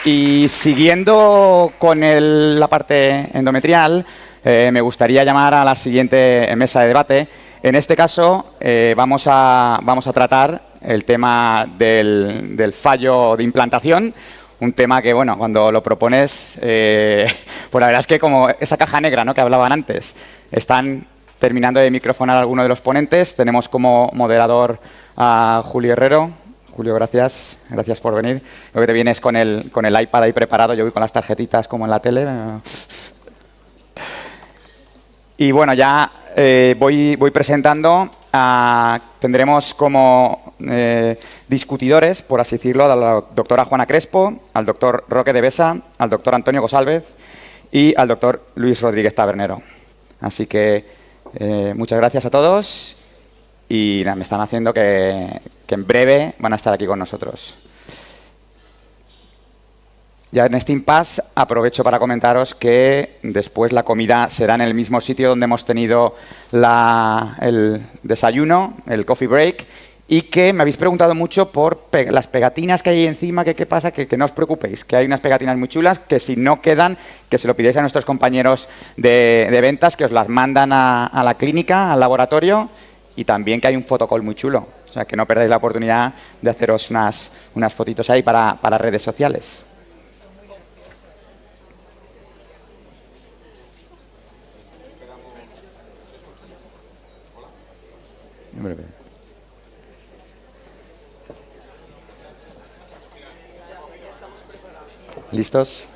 Y siguiendo con la parte endometrial, me gustaría llamar a la siguiente mesa de debate. En este caso, vamos a tratar el tema del fallo de implantación, un tema que, bueno, cuando lo propones, pues la verdad es que como esa caja negra, ¿no?, que hablaban antes, están terminando de microfonar a alguno de los ponentes. Tenemos como moderador a Julio Herrero. Julio, gracias. Gracias por venir. Creo que te vienes con el iPad ahí preparado. Yo voy con las tarjetitas como en la tele. Y bueno, ya voy presentando. Tendremos como discutidores, por así decirlo, a la doctora Juana Crespo, al doctor Roque de Besa, al doctor Antonio González y al doctor Luis Rodríguez Tabernero. Así que muchas gracias a todos. Y nada, me están haciendo que en breve van a estar aquí con nosotros. Ya en este impasse aprovecho para comentaros que después la comida será en el mismo sitio donde hemos tenido el desayuno, el coffee break, y que me habéis preguntado mucho por las pegatinas que hay encima, que qué pasa, que no os preocupéis, que hay unas pegatinas muy chulas, que si no quedan, que se lo pidáis a nuestros compañeros de ventas, que os las mandan a la clínica, al laboratorio. Y también que hay un fotocall muy chulo. O sea, que no perdáis la oportunidad de haceros unas fotitos ahí para redes sociales. ¿Listos?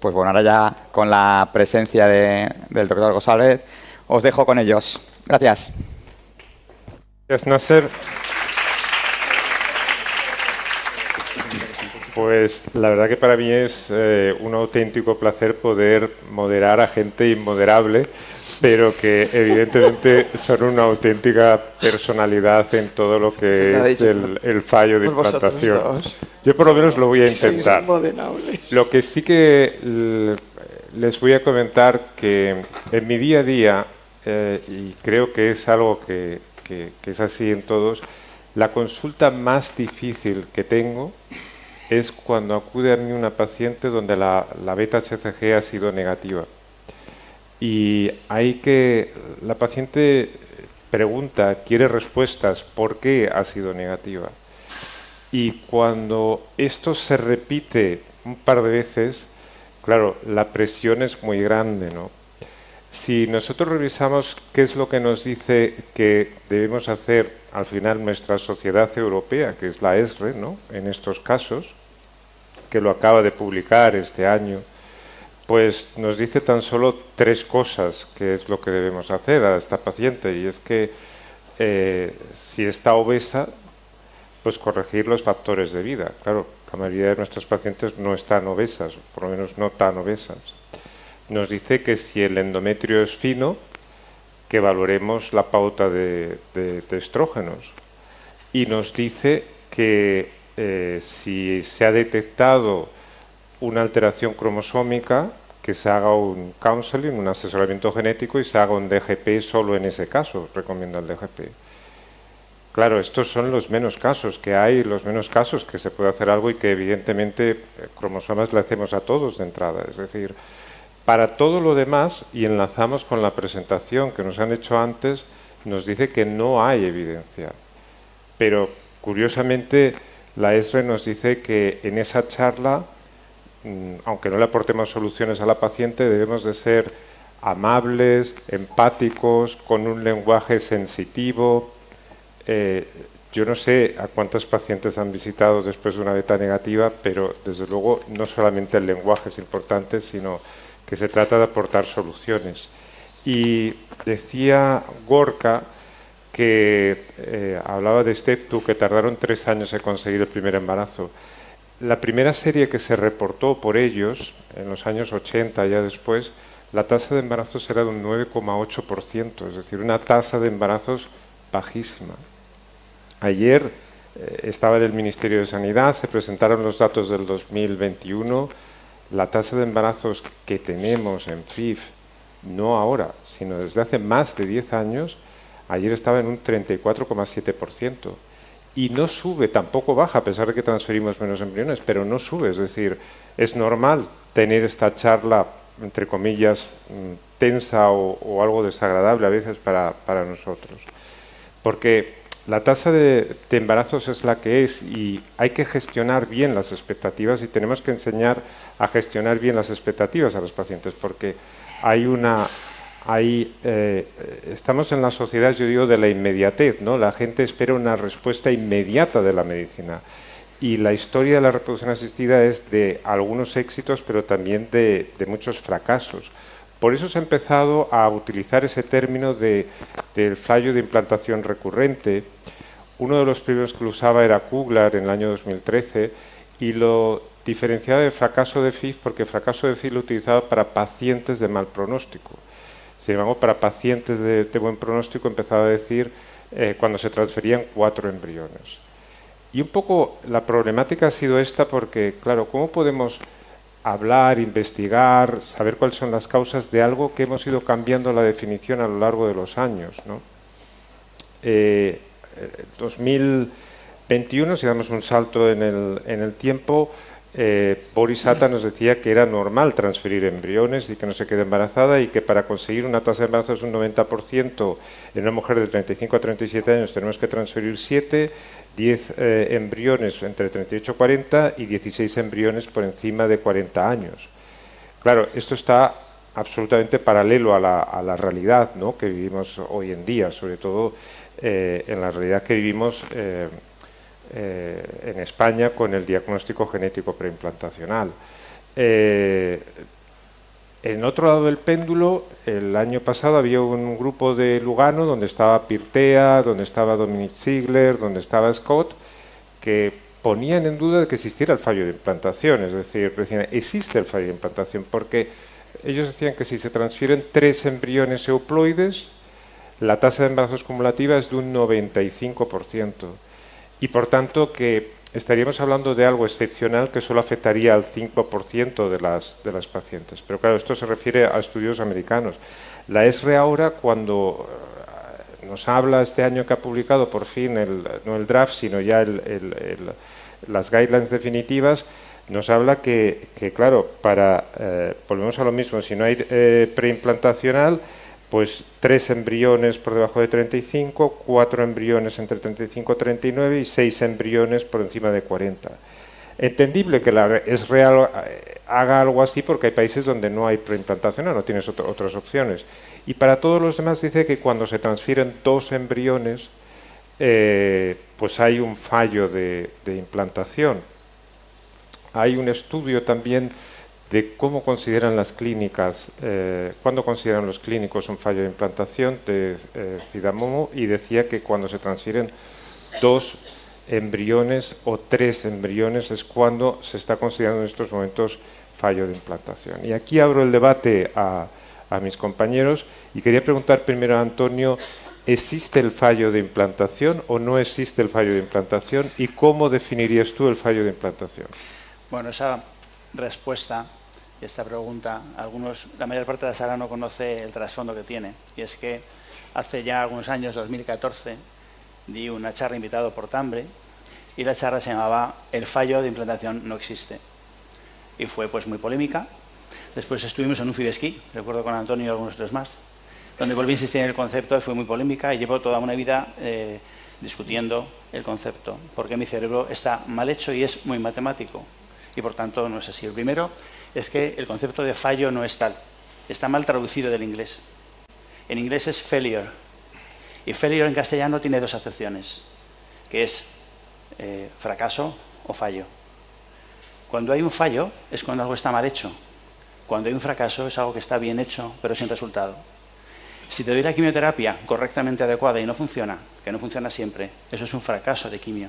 Pues bueno, ahora ya con la presencia del doctor González, os dejo con ellos. Gracias. Gracias, Nasser. Pues la verdad que para mí es un auténtico placer poder moderar a gente inmoderable, pero que evidentemente son una auténtica personalidad en todo lo que es el fallo de implantación. Yo por lo menos lo voy a intentar. Lo que sí que les voy a comentar que en mi día a día, y creo que es algo que es así en todos, la consulta más difícil que tengo es cuando acude a mí una paciente donde la beta-HCG ha sido negativa. Y ahí que la paciente pregunta, quiere respuestas, ¿por qué ha sido negativa? Y cuando esto se repite un par de veces, claro, la presión es muy grande, ¿no? Si nosotros revisamos qué es lo que nos dice que debemos hacer al final nuestra sociedad europea, que es la ESRE, ¿no?, en estos casos, que lo acaba de publicar este año, pues nos dice tan solo 3 cosas que es lo que debemos hacer a esta paciente, y es que si está obesa, pues corregir los factores de vida. Claro, la mayoría de nuestros pacientes no están obesas, por lo menos no tan obesas. Nos dice que si el endometrio es fino, que valoremos la pauta de estrógenos. Y nos dice que si se ha detectado una alteración cromosómica, que se haga un counseling, un asesoramiento genético, y se haga un DGP solo en ese caso, recomienda el DGP. Claro, estos son los menos casos que hay, los menos casos que se puede hacer algo, y que evidentemente cromosomas le hacemos a todos de entrada. Es decir, para todo lo demás, y enlazamos con la presentación que nos han hecho antes, nos dice que no hay evidencia. Pero curiosamente la ESRE nos dice que en esa charla, aunque no le aportemos soluciones a la paciente, debemos de ser amables, empáticos, con un lenguaje sensitivo. Yo no sé a cuántos pacientes han visitado después de una beta negativa, pero desde luego no solamente el lenguaje es importante, sino que se trata de aportar soluciones. Y decía Gorka que hablaba de Step2, que tardaron 3 años en conseguir el primer embarazo. La primera serie que se reportó por ellos, en los años 80, ya después, la tasa de embarazos era de un 9,8%, es decir, una tasa de embarazos bajísima. Ayer estaba en el Ministerio de Sanidad, se presentaron los datos del 2021, la tasa de embarazos que tenemos en FIF, no ahora, sino desde hace más de 10 años, Ayer estaba en un 34,7%. Y no sube, tampoco baja, a pesar de que transferimos menos embriones, pero no sube. Es decir, es normal tener esta charla, entre comillas, tensa o algo desagradable a veces para nosotros. Porque la tasa de embarazos es la que es y hay que gestionar bien las expectativas y tenemos que enseñar a gestionar bien las expectativas a los pacientes, porque estamos en la sociedad, yo digo, de la inmediatez, ¿no? La gente espera una respuesta inmediata de la medicina. Y la historia de la reproducción asistida es de algunos éxitos, pero también de muchos fracasos. Por eso se ha empezado a utilizar ese término del fallo de implantación recurrente. Uno de los primeros que lo usaba era Kugler en el año 2013 y lo diferenciaba de fracaso de FIV porque fracaso de FIV lo utilizaba para pacientes de mal pronóstico. Sin embargo, para pacientes de buen pronóstico empezaba a decir cuando se transferían 4 embriones. Y un poco la problemática ha sido esta porque, claro, ¿cómo podemos hablar, investigar, saber cuáles son las causas de algo que hemos ido cambiando la definición a lo largo de los años, ¿no? 2021, si damos un salto en el tiempo, Boris Atta nos decía que era normal transferir embriones y que no se quede embarazada y que para conseguir una tasa de embarazo de un 90% en una mujer de 35 a 37 años tenemos que transferir 7, 10 embriones entre 38 y 40 y 16 embriones por encima de 40 años. Claro, esto está absolutamente paralelo a la realidad, ¿no?, que vivimos hoy en día, sobre todo en la realidad que vivimos en España con el diagnóstico genético preimplantacional. En otro lado del péndulo, el año pasado había un grupo de Lugano donde estaba Pirtea, donde estaba Dominic Ziegler, donde estaba Scott, que ponían en duda de que existiera el fallo de implantación. Es decir, decían, existe el fallo de implantación porque ellos decían que si se transfieren 3 embriones euploides, la tasa de embarazos cumulativa es de un 95%. Y por tanto que estaríamos hablando de algo excepcional que solo afectaría al 5% de las pacientes. Pero claro, esto se refiere a estudios americanos. La ESRE ahora, cuando nos habla este año que ha publicado por fin, no el draft, sino ya las guidelines definitivas, nos habla que claro, volvemos a lo mismo, si no hay preimplantacional, pues 3 embriones por debajo de 35, 4 embriones entre 35 y 39 y 6 embriones por encima de 40. Entendible que la ESRE haga algo así porque hay países donde no hay preimplantación, no tienes otras opciones. Y para todos los demás dice que cuando se transfieren 2 embriones, pues hay un fallo de implantación. Hay un estudio también de cómo consideran las clínicas, cuándo consideran los clínicos un fallo de implantación de Cidamomo, y decía que cuando se transfieren 2 embriones o 3 embriones es cuando se está considerando en estos momentos fallo de implantación. Y aquí abro el debate a mis compañeros y quería preguntar primero a Antonio, ¿existe el fallo de implantación o no existe el fallo de implantación? ¿Y cómo definirías tú el fallo de implantación? Bueno, esa respuesta y esta pregunta, la mayor parte de la sala no conoce el trasfondo que tiene, y es que hace ya algunos años, 2014, di una charla invitado por Tambre y la charla se llamaba El fallo de implantación no existe, y fue pues muy polémica. Después estuvimos en un FIBESquí, recuerdo con Antonio y algunos otros más, donde volví a insistir en el concepto y fue muy polémica y llevo toda una vida discutiendo el concepto, porque mi cerebro está mal hecho y es muy matemático, y por tanto no es así. El primero es que el concepto de fallo no es tal, está mal traducido del inglés. En inglés es failure, y failure en castellano tiene 2 acepciones, que es fracaso o fallo. Cuando hay un fallo es cuando algo está mal hecho, cuando hay un fracaso es algo que está bien hecho pero sin resultado. Si te doy la quimioterapia correctamente adecuada y no funciona, que no funciona siempre, eso es un fracaso de quimio.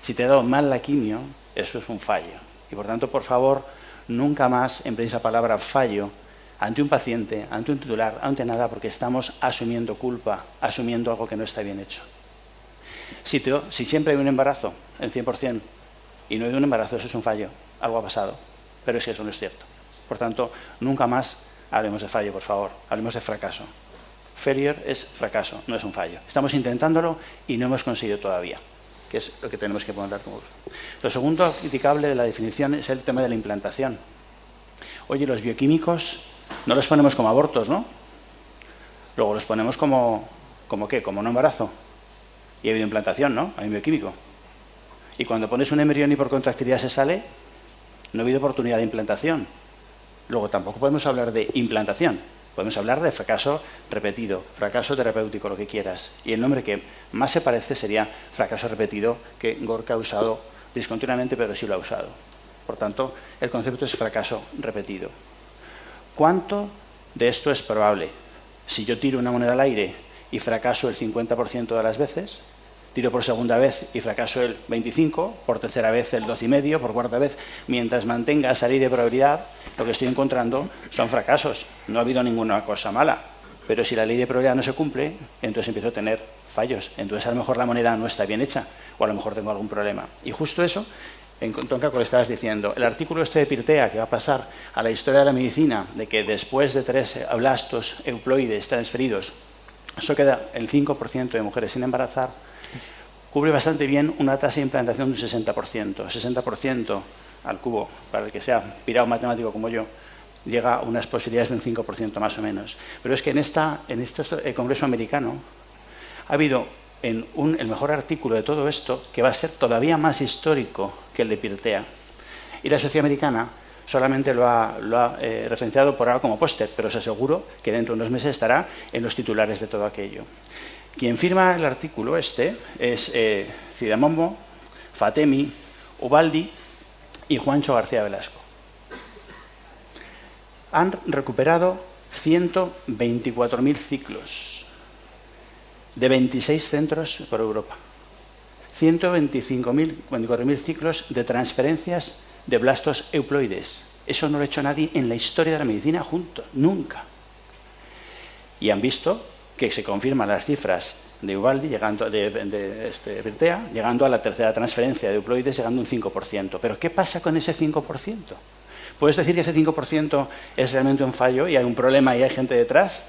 Si te he dado mal la quimio, eso es un fallo. Y por tanto, por favor, nunca más empleéis la palabra fallo ante un paciente, ante un titular, ante nada, porque estamos asumiendo culpa, asumiendo algo que no está bien hecho. Si siempre hay un embarazo, el 100%, y no hay un embarazo, eso es un fallo, algo ha pasado, pero es que eso no es cierto. Por tanto, nunca más hablemos de fallo, por favor, hablemos de fracaso. failure es fracaso, no es un fallo. Estamos intentándolo y no hemos conseguido todavía, que es lo que tenemos que poner como. Lo segundo criticable de la definición es el tema de la implantación. Oye, los bioquímicos no los ponemos como abortos, ¿no? Luego los ponemos como ¿qué? Como no embarazo. Y ha habido implantación, ¿no? Hay un bioquímico. Y cuando pones un embrión y por contractilidad se sale, no ha habido oportunidad de implantación. Luego tampoco podemos hablar de implantación. Podemos hablar de fracaso repetido, fracaso terapéutico, lo que quieras. Y el nombre que más se parece sería fracaso repetido, que Gorka ha usado discontinuamente, pero sí lo ha usado. Por tanto, el concepto es fracaso repetido. ¿Cuánto de esto es probable? Si yo tiro una moneda al aire y fracaso el 50% de las veces, tiro por segunda vez y fracaso el 25%, por tercera vez el 12,5%, por cuarta vez, mientras mantenga esa ley de probabilidad, lo que estoy encontrando son fracasos. No ha habido ninguna cosa mala. Pero si la ley de probabilidad no se cumple, entonces empiezo a tener fallos. Entonces a lo mejor la moneda no está bien hecha o a lo mejor tengo algún problema. Y justo eso, en tonca con lo que estabas diciendo, el artículo este de Pirtea que va a pasar a la historia de la medicina, de que después de 3 blastos euploides transferidos, eso queda el 5% de mujeres sin embarazar, cubre bastante bien una tasa de implantación de un 60%. 60% al cubo, para el que sea pirado matemático como yo, llega a unas posibilidades de un 5% más o menos. Pero es que en este Congreso americano ha habido el mejor artículo de todo esto, que va a ser todavía más histórico que el de Pirtea. Y la sociedad americana solamente lo ha referenciado por ahora como póster, pero os aseguro que dentro de unos meses estará en los titulares de todo aquello. Quien firma el artículo este es Cidamomo, Fatemi, Ubaldi y Juancho García Velasco. Han recuperado 124.000 ciclos de 26 centros por Europa. 124.000 ciclos de transferencias de blastos euploides. Eso no lo ha hecho nadie en la historia de la medicina juntos, nunca. Y han visto que se confirman las cifras de Ubaldi, de Pirtea, llegando a la tercera transferencia de euploides, llegando a un 5%. ¿Pero qué pasa con ese 5%? ¿Puedes decir que ese 5% es realmente un fallo y hay un problema y hay gente detrás?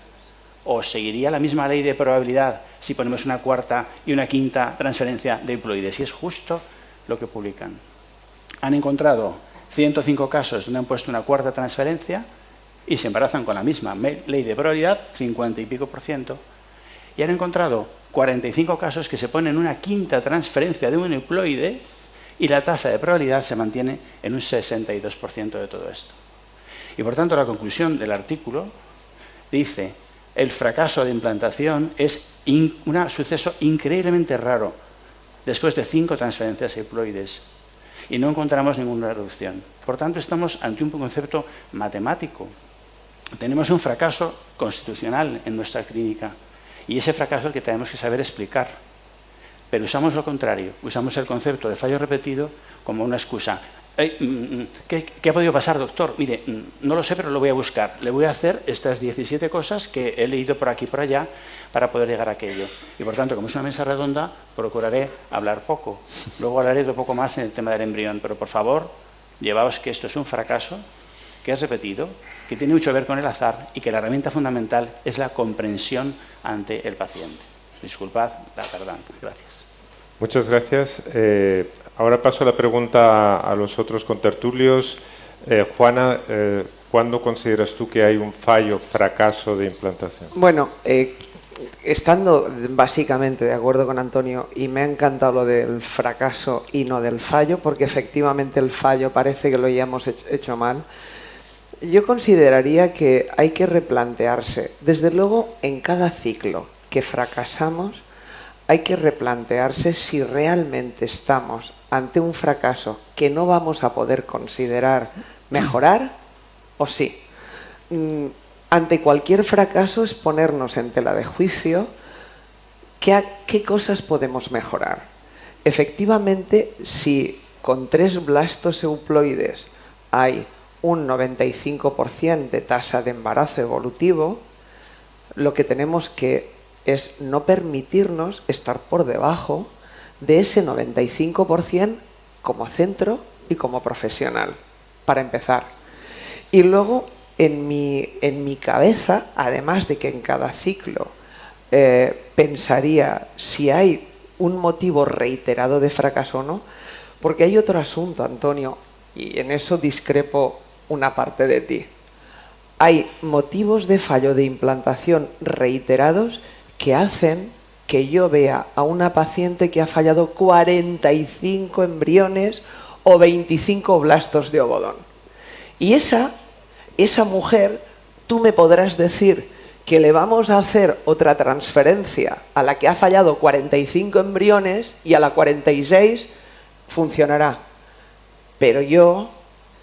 ¿O seguiría la misma ley de probabilidad si ponemos una cuarta y una quinta transferencia de euploides? Y es justo lo que publican. Han encontrado 105 casos donde han puesto una cuarta transferencia y se embarazan con la misma ley de probabilidad, 50 y pico %, y han encontrado 45 casos que se ponen una quinta transferencia de un euploide y la tasa de probabilidad se mantiene en un 62% de todo esto. Y por tanto la conclusión del artículo dice: el fracaso de implantación es un suceso increíblemente raro después de 5 transferencias euploides y no encontramos ninguna reducción. Por tanto, estamos ante un concepto matemático. Tenemos un fracaso constitucional en nuestra clínica y ese fracaso es el que tenemos que saber explicar. Pero usamos lo contrario, usamos el concepto de fallo repetido como una excusa. ¿Qué ha podido pasar, doctor? Mire, no lo sé, pero lo voy a buscar. Le voy a hacer estas 17 cosas que he leído por aquí y por allá para poder llegar a aquello. Y por tanto, como es una mesa redonda, procuraré hablar poco. Luego hablaré de poco más en el tema del embrión. Pero por favor, llevaos que esto es un fracaso, que es repetido, que tiene mucho que ver con el azar y que la herramienta fundamental es la comprensión ante el paciente. Disculpad la tardanza. Gracias. Muchas gracias. Ahora paso la pregunta a los otros contertulios. Juana, ¿cuándo consideras tú que hay un fallo, fracaso de implantación? Bueno, estando básicamente de acuerdo con Antonio, y me ha encantado lo del fracaso y no del fallo, porque efectivamente el fallo parece que lo hayamos hecho mal, yo consideraría que hay que replantearse. Desde luego, en cada ciclo que fracasamos, hay que replantearse si realmente estamos ante un fracaso que no vamos a poder considerar mejorar o sí. Ante cualquier fracaso es ponernos en tela de juicio qué cosas podemos mejorar. Efectivamente, si con 3 blastos euploides hay un 95% de tasa de embarazo evolutivo, lo que tenemos que es no permitirnos estar por debajo de ese 95% como centro y como profesional, para empezar. Y luego, en mi cabeza, además de que en cada ciclo pensaría si hay un motivo reiterado de fracaso o no, porque hay otro asunto, Antonio, y en eso discrepo una parte de ti. Hay motivos de fallo de implantación reiterados que hacen que yo vea a una paciente que ha fallado 45 embriones o 25 blastos de ovodón. Y esa mujer, tú me podrás decir que le vamos a hacer otra transferencia a la que ha fallado 45 embriones y a la 46 funcionará. Pero yo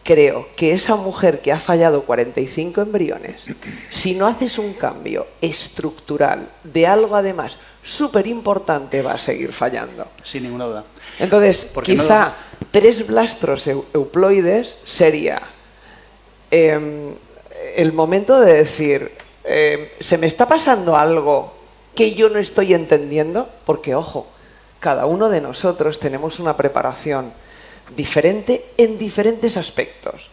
creo que esa mujer que ha fallado 45 embriones, si no haces un cambio estructural de algo además súper importante, va a seguir fallando. Sin ninguna duda. Entonces, quizá 3 blastros euploides sería el momento de decir, ¿se me está pasando algo que yo no estoy entendiendo? Porque, ojo, cada uno de nosotros tenemos una preparación diferente en diferentes aspectos.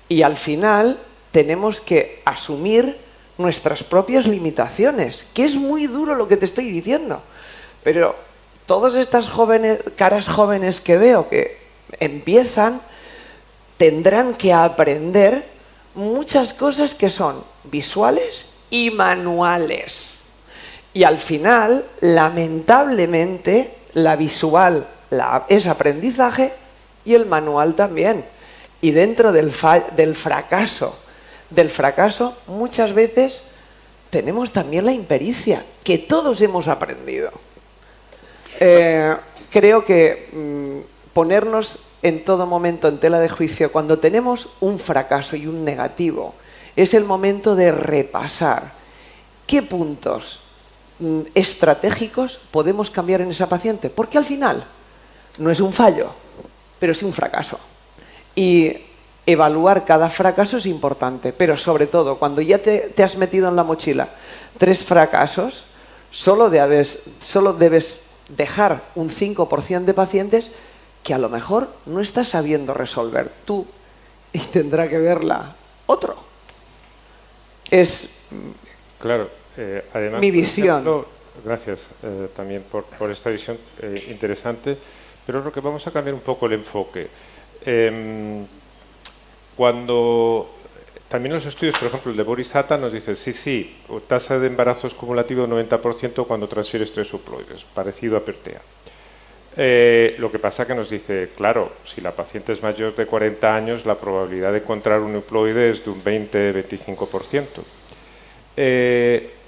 Y al final tenemos que asumir nuestras propias limitaciones, que es muy duro lo que te estoy diciendo. Pero todas estas caras jóvenes que veo que empiezan, tendrán que aprender muchas cosas que son visuales y manuales. Y al final, lamentablemente, la visual es aprendizaje y el manual también. Y dentro del fracaso, muchas veces tenemos también la impericia, que todos hemos aprendido. Creo que ponernos en todo momento en tela de juicio cuando tenemos un fracaso y un negativo es el momento de repasar qué puntos estratégicos podemos cambiar en esa paciente, porque al final no es un fallo, pero sí un fracaso. Y evaluar cada fracaso es importante, pero sobre todo cuando ya te has metido en la mochila 3 fracasos, solo debes dejar un 5% de pacientes que a lo mejor no estás sabiendo resolver tú y tendrá que verla otro. Es claro, además, mi visión. Ejemplo, gracias también por esta visión interesante, pero creo que vamos a cambiar un poco el enfoque. Cuando también los estudios, por ejemplo, el de Boris Atta nos dice, sí, tasa de embarazos cumulativo 90% cuando transfieres 3 euploides, parecido a PERTEA. Lo que pasa que nos dice, claro, si la paciente es mayor de 40 años, la probabilidad de encontrar un euploide es de un 20-25%.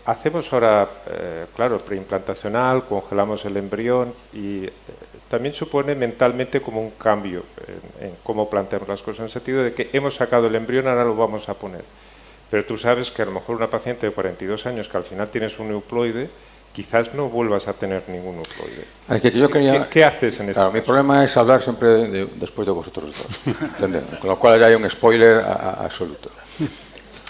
Hacemos ahora, claro, preimplantacional, congelamos el embrión y también supone mentalmente como un cambio en cómo planteamos las cosas, en el sentido de que hemos sacado el embrión, ahora lo vamos a poner. Pero tú sabes que a lo mejor una paciente de 42 años que al final tienes un euploide, quizás no vuelvas a tener ningún euploide. ¿Qué haces en este caso? Mi problema es hablar siempre después de vosotros dos, ¿entendés? Con lo cual ya hay un spoiler absoluto.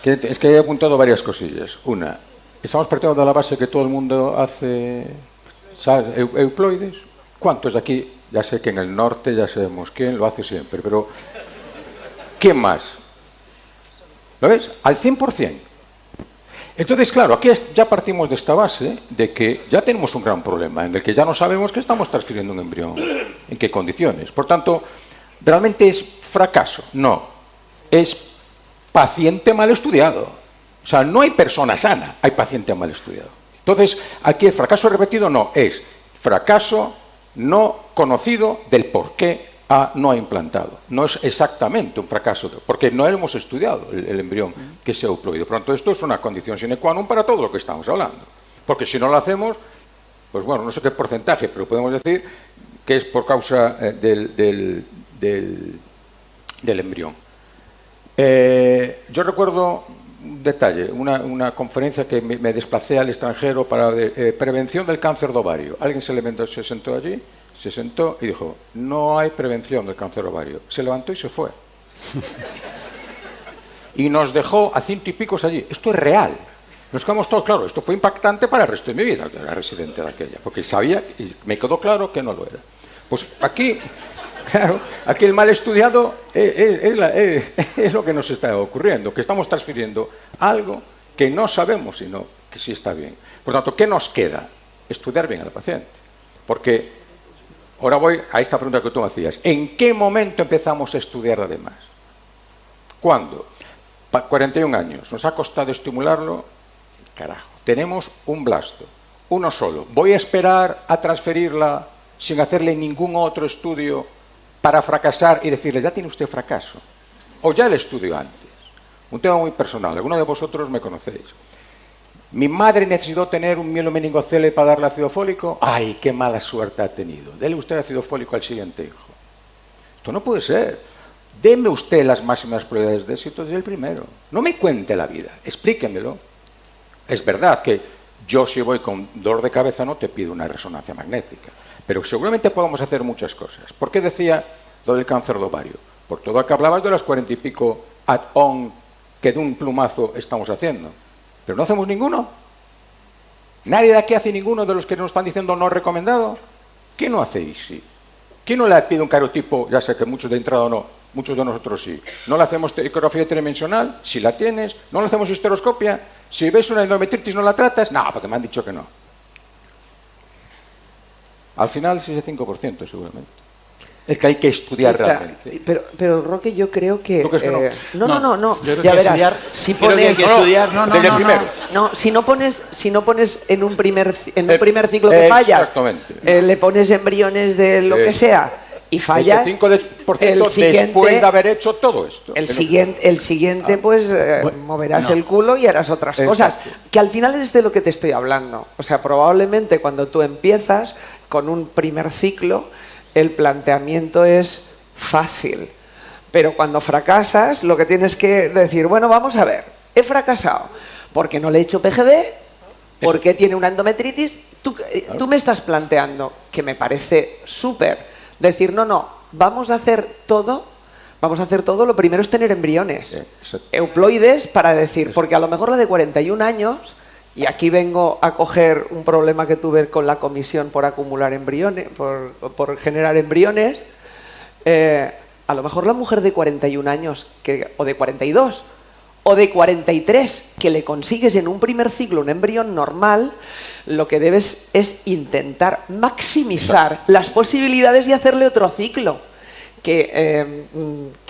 Es que he apuntado varias cosillas. Una, estamos partiendo de la base que todo el mundo hace euploides. ¿Cuántos de aquí? Ya sé que en el norte ya sabemos quién lo hace siempre, pero ¿qué más? ¿Lo ves? Al 100%. Entonces, claro, aquí ya partimos de esta base de que ya tenemos un gran problema en el que ya no sabemos que estamos transfiriendo un embrión, en qué condiciones. Por tanto, ¿realmente es fracaso? No. Es paciente mal estudiado. O sea, no hay persona sana, hay paciente mal estudiado. Entonces, aquí el fracaso repetido no, es fracaso no conocido del por qué no ha implantado. No es exactamente un fracaso, porque no hemos estudiado el embrión que sea euploide. Por lo tanto, esto es una condición sine qua non para todo lo que estamos hablando. Porque si no lo hacemos, pues bueno, no sé qué porcentaje, pero podemos decir que es por causa del embrión. Yo recuerdo un detalle, una conferencia que me desplacé al extranjero para prevención del cáncer de ovario. Alguien se sentó allí, se sentó y dijo, no hay prevención del cáncer de ovario. Se levantó y se fue. Y nos dejó a 100 y picos allí. Esto es real. Nos quedamos todos, claro, esto fue impactante para el resto de mi vida, que era residente de aquella, porque sabía y me quedó claro que no lo era. Pues aquí, claro, aquí el mal estudiado es lo que nos está ocurriendo, que estamos transfiriendo algo que no sabemos, sino que sí está bien. Por tanto, ¿qué nos queda? Estudiar bien al paciente. Porque ahora voy a esta pregunta que tú me hacías. ¿En qué momento empezamos a estudiar además? ¿Cuándo? 41 años. ¿Nos ha costado estimularlo? Carajo. Tenemos un blasto, uno solo. ¿Voy a esperar a transferirla sin hacerle ningún otro estudio para fracasar y decirle, ya tiene usted fracaso? ¿O ya el estudio antes? Un tema muy personal. Algunos de vosotros me conocéis. Mi madre necesitó tener un mielomeningocele para darle ácido fólico. ¡Ay, qué mala suerte ha tenido! Dele usted ácido fólico al siguiente hijo. Esto no puede ser. Deme usted las máximas probabilidades de éxito desde el primero. No me cuente la vida, explíquemelo. Es verdad que yo, si voy con dolor de cabeza, no te pido una resonancia magnética. Pero seguramente podemos hacer muchas cosas. ¿Por qué decía lo del cáncer de ovario? Por todo lo que hablabas de las 40 y pico add-on que de un plumazo estamos haciendo. Pero no hacemos ninguno. Nadie de aquí hace ninguno de los que nos están diciendo no recomendado. ¿Qué no hacéis? Sí. ¿Quién no le pide un cariotipo? Ya sé que muchos de entrada no, muchos de nosotros sí. ¿No le hacemos ecografía tridimensional? Si la tienes. ¿No le hacemos histeroscopia? Si ves una endometritis no la tratas. No, porque me han dicho que no. Al final es ese 5% seguramente. Es que hay que estudiar realmente. Pero Roque, yo creo que... ¿Tú crees que no? No. Yo creo Ya que verás, estudiar, si creo que hay pones... que estudiar, desde el primero. No, si no pones en un primer ciclo que falla, exactamente. le pones embriones de lo que sea y fallas, ese 5% después de haber hecho todo esto. el siguiente pues moverás el culo y harás otras cosas. Que al final es de lo que te estoy hablando. O sea, probablemente cuando tú empiezas con un primer ciclo, el planteamiento es fácil. Pero cuando fracasas, lo que tienes que decir, bueno, vamos a ver, he fracasado porque no le he hecho PGD, porque tiene una endometritis. Tú me estás planteando, que me parece súper, decir, no, vamos a hacer todo, lo primero es tener embriones, euploides, para decir, porque a lo mejor la de 41 años, y aquí vengo a coger un problema que tuve con la comisión por acumular embriones, por generar embriones, a lo mejor la mujer de 41 años, o de 42, o de 43, que le consigues en un primer ciclo un embrión normal, lo que debes es intentar maximizar las posibilidades y hacerle otro ciclo. Que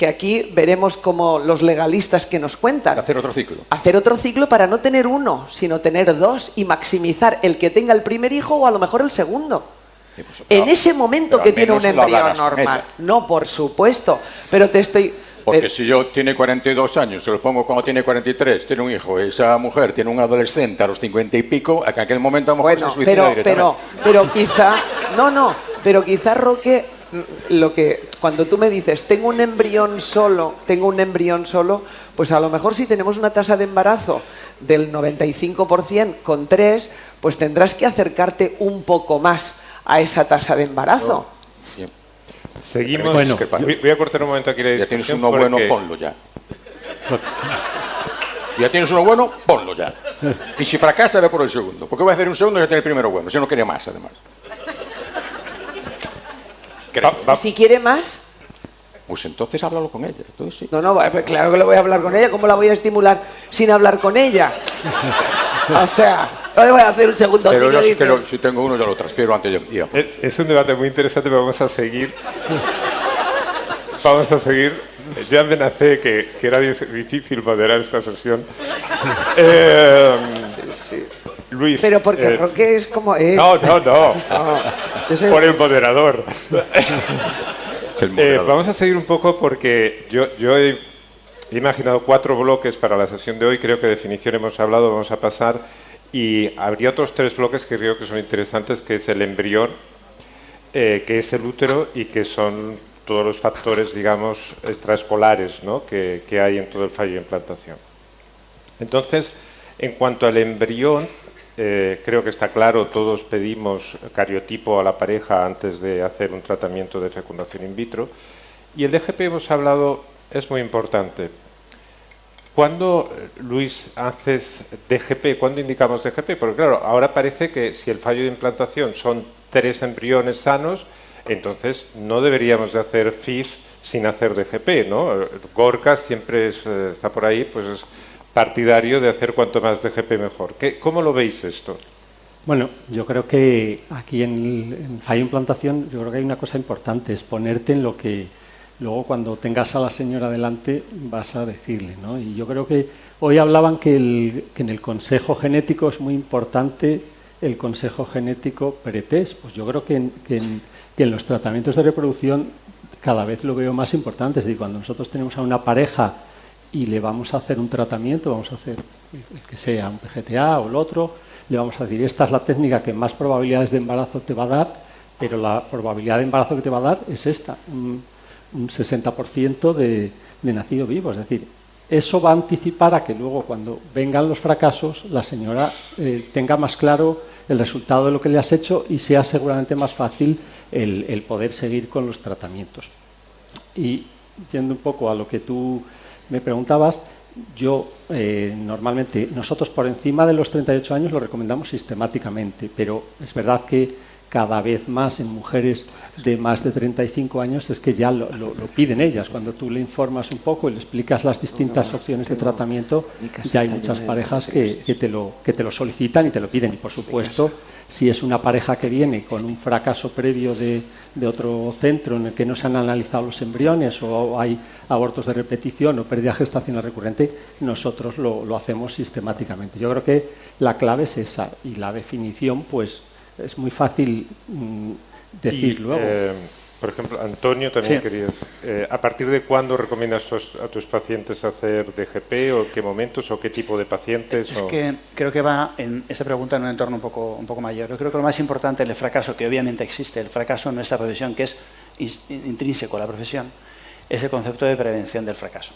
aquí veremos como los legalistas que nos cuentan. Hacer otro ciclo. Hacer otro ciclo para no tener uno, sino tener dos y maximizar el que tenga el primer hijo o a lo mejor el segundo. Pues, en ese momento que tiene un embrión normal. No, por supuesto, pero te estoy... Porque si yo tiene 42 años, se lo pongo cuando tiene 43, tiene un hijo, esa mujer tiene un adolescente a los 50 y pico, en aquel momento a lo mejor se suicida directamente. Pero quizá... Pero quizá, Roque, cuando tú me dices, tengo un embrión solo, pues a lo mejor si tenemos una tasa de embarazo del 95% con 3, pues tendrás que acercarte un poco más a esa tasa de embarazo. Seguimos. Bueno, voy a cortar un momento aquí la discusión. Ya tienes uno bueno, ponlo ya. Ya tienes uno bueno, ponlo ya. Y si fracasa, ve por el segundo. Porque voy a hacer un segundo y ya tiene el primero bueno. Si no quería más, además. Si quiere más... Pues entonces háblalo con ella. Entonces, sí. No, pues claro que le voy a hablar con ella. ¿Cómo la voy a estimular sin hablar con ella? O sea, no le voy a hacer un segundo ciclo. Pero si tengo uno, yo lo transfiero antes de ir. Es un debate muy interesante, pero vamos a seguir. Ya amenacé que era difícil moderar esta sesión. Sí. Luis. Pero porque Roque es como es. No. Por el moderador. Vamos a seguir un poco porque yo he imaginado 4 bloques para la sesión de hoy. Creo que de definición hemos hablado, vamos a pasar. Y habría otros 3 bloques que creo que son interesantes, que es el embrión, que es el útero y que son todos los factores, digamos, extraescolares, ¿no?, que hay en todo el fallo de implantación. Entonces, en cuanto al embrión, creo que está claro, todos pedimos cariotipo a la pareja antes de hacer un tratamiento de fecundación in vitro. Y el DGP hemos hablado, es muy importante. ¿Cuándo, Luis, haces DGP? ¿Cuándo indicamos DGP? Porque claro, ahora parece que si el fallo de implantación son 3 embriones sanos, entonces no deberíamos de hacer FIF sin hacer DGP, ¿no? Gorka siempre está por ahí, pues es partidario de hacer cuanto más DGP mejor. ¿Cómo lo veis esto? Bueno, yo creo que aquí en fallo implantación, yo creo que hay una cosa importante, es ponerte en lo que luego cuando tengas a la señora delante vas a decirle, ¿no? Y yo creo que hoy hablaban que en el consejo genético es muy importante el consejo genético pretest. Pues yo creo que en los tratamientos de reproducción cada vez lo veo más importante. Es decir, cuando nosotros tenemos a una pareja y le vamos a hacer un tratamiento, vamos a hacer el que sea un PGTA o el otro, le vamos a decir, esta es la técnica que más probabilidades de embarazo te va a dar, pero la probabilidad de embarazo que te va a dar es esta, un 60% de nacido vivo. Es decir, eso va a anticipar a que luego cuando vengan los fracasos la señora tenga más claro el resultado de lo que le has hecho y sea seguramente más fácil el poder seguir con los tratamientos. Y yendo un poco a lo que tú me preguntabas, yo normalmente, nosotros por encima de los 38 años lo recomendamos sistemáticamente, pero es verdad que cada vez más en mujeres de más de 35 años es que ya lo piden ellas. Cuando tú le informas un poco y le explicas las distintas opciones de tratamiento, ya hay muchas parejas que te lo solicitan y te lo piden. Y por supuesto, si es una pareja que viene con un fracaso previo de otro centro en el que no se han analizado los embriones o hay abortos de repetición o pérdida gestacional recurrente, nosotros lo hacemos sistemáticamente. Yo creo que la clave es esa y la definición, pues, es muy fácil decir luego. Por ejemplo, Antonio, también Sí. querías... ¿a partir de cuándo recomiendas a tus pacientes hacer DGP o qué momentos o qué tipo de pacientes? Es que creo que va en esa pregunta en un entorno un poco mayor. Yo creo que lo más importante del fracaso, que obviamente existe, el fracaso en nuestra profesión, que es intrínseco a la profesión, es el concepto de prevención del fracaso.